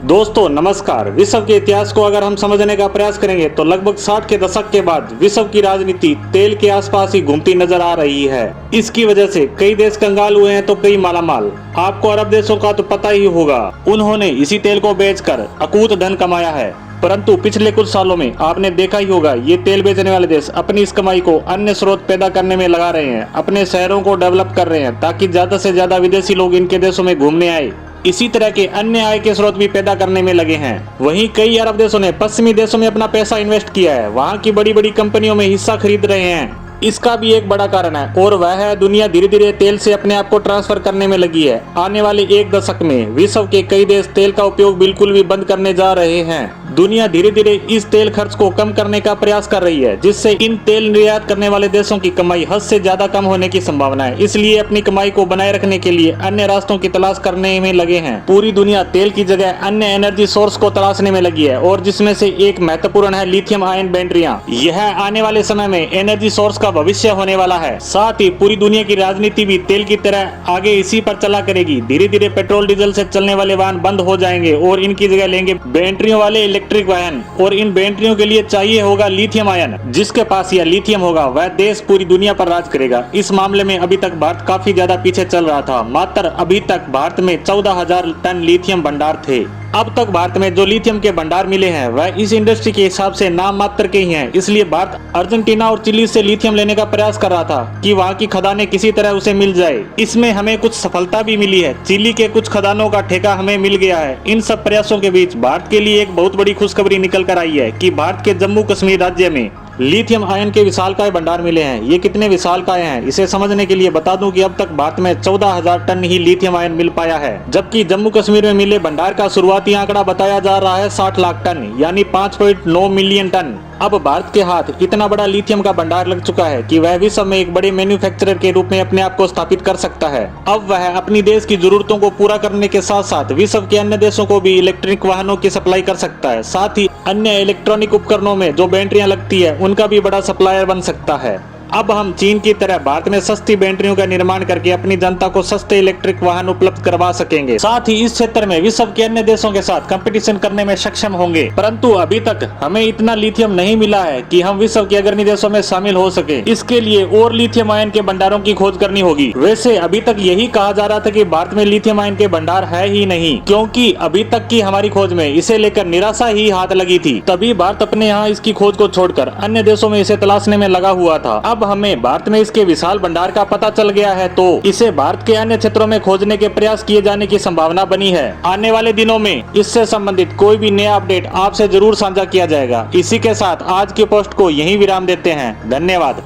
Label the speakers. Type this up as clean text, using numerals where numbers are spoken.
Speaker 1: दोस्तों नमस्कार। विश्व के इतिहास को अगर हम समझने का प्रयास करेंगे तो लगभग 60 के दशक के बाद विश्व की राजनीति तेल के आसपास ही घूमती नजर आ रही है। इसकी वजह से कई देश कंगाल हुए हैं तो कई मालामाल। आपको अरब देशों का तो पता ही होगा, उन्होंने इसी तेल को बेचकर अकूत धन कमाया है। परंतु पिछले कुछ सालों में आपने देखा ही होगा, ये तेल बेचने वाले देश अपनी इस कमाई को अन्य स्रोत पैदा करने में लगा रहे हैं, अपने शहरों को डेवलप कर रहे हैं ताकि ज्यादा से ज्यादा विदेशी लोग इनके देशों में घूमने आए। इसी तरह के अन्य आय के स्रोत भी पैदा करने में लगे हैं। वहीं कई अरब देशों ने पश्चिमी देशों में अपना पैसा इन्वेस्ट किया है, वहां की बड़ी बड़ी कंपनियों में हिस्सा खरीद रहे हैं। इसका भी एक बड़ा कारण है और वह है दुनिया धीरे धीरे तेल से अपने आप को ट्रांसफर करने में लगी है। आने वाले एक दशक में विश्व के कई देश तेल का उपयोग बिल्कुल भी बंद करने जा रहे हैं। दुनिया धीरे धीरे इस तेल खर्च को कम करने का प्रयास कर रही है, जिससे इन तेल निर्यात करने वाले देशों की कमाई हद से ज्यादा कम होने की संभावना है। इसलिए अपनी कमाई को बनाए रखने के लिए अन्य रास्तों की तलाश करने में लगे हैं। पूरी दुनिया तेल की जगह अन्य एनर्जी सोर्स को तलाशने में लगी है और जिसमें से एक महत्वपूर्ण है लिथियम आयन बैटरियां। यह आने वाले समय में एनर्जी सोर्स का भविष्य होने वाला है। साथ ही पूरी दुनिया की राजनीति भी तेल की तरह आगे इसी पर चला करेगी। धीरे धीरे पेट्रोल डीजल से चलने वाले वाहन बंद हो जाएंगे और इनकी जगह लेंगे बैटरियों वाले इलेक्ट्रिक वाहन, और इन बैटरियों के लिए चाहिए होगा लिथियम आयन। जिसके पास यह लिथियम होगा वह देश पूरी दुनिया पर राज करेगा। इस मामले में अभी तक भारत काफी ज्यादा पीछे चल रहा था। मात्र अभी तक भारत में 14,000 टन लिथियम भंडार थे। अब तक भारत में जो लिथियम के भंडार मिले हैं वह इस इंडस्ट्री के हिसाब से नाम मात्र के ही हैं। इसलिए भारत अर्जेंटीना और चिली से लिथियम लेने का प्रयास कर रहा था कि वहां की खदानें किसी तरह उसे मिल जाए। इसमें हमें कुछ सफलता भी मिली है। चिली के कुछ खदानों का ठेका हमें मिल गया है। इन सब प्रयासों के बीच भारत के लिए एक बहुत बड़ी खुशखबरी निकल कर आई है कि भारत के जम्मू कश्मीर राज्य में लिथियम आयन के विशालकाय भंडार मिले हैं। ये कितने विशालकाय हैं इसे समझने के लिए बता दूं कि अब तक भारत में 14,000 टन ही लिथियम आयन मिल पाया है, जबकि जम्मू कश्मीर में मिले भंडार का शुरुआती आंकड़ा बताया जा रहा है 60 लाख टन यानी 5.9 मिलियन टन। अब भारत के हाथ इतना बड़ा लिथियम का भंडार लग चुका है कि वह विश्व में एक बड़े मैन्युफैक्चरर के रूप में अपने आप को स्थापित कर सकता है। अब वह अपनी देश की जरूरतों को पूरा करने के साथ साथ विश्व के अन्य देशों को भी इलेक्ट्रिक वाहनों की सप्लाई कर सकता है। साथ ही अन्य इलेक्ट्रॉनिक उपकरणों में जो बैटरियां लगती है उनका भी बड़ा सप्लायर बन सकता है। अब हम चीन की तरह भारत में सस्ती बैटरियों का निर्माण करके अपनी जनता को सस्ते इलेक्ट्रिक वाहन उपलब्ध करवा सकेंगे। साथ ही इस क्षेत्र में विश्व के अन्य देशों के साथ कंपटीशन करने में सक्षम होंगे। परंतु अभी तक हमें इतना लिथियम नहीं मिला है कि हम विश्व के अग्रणी देशों में शामिल हो सके। इसके लिए और लिथियम आयन के भंडारों की खोज करनी होगी। वैसे अभी तक यही कहा जा रहा था कि भारत में लिथियम आयन के भंडार है ही नहीं, क्योंकि अभी तक की हमारी खोज में इसे लेकर निराशा ही हाथ लगी थी। तभी भारत अपने यहाँ इसकी खोज को छोड़कर अन्य देशों में इसे तलाशने में लगा हुआ था। अब हमें भारत में इसके विशाल भंडार का पता चल गया है तो इसे भारत के अन्य क्षेत्रों में खोजने के प्रयास किए जाने की संभावना बनी है। आने वाले दिनों में इससे संबंधित कोई भी नया अपडेट आपसे जरूर साझा किया जाएगा। इसी के साथ आज की पोस्ट को यहीं विराम देते हैं। धन्यवाद।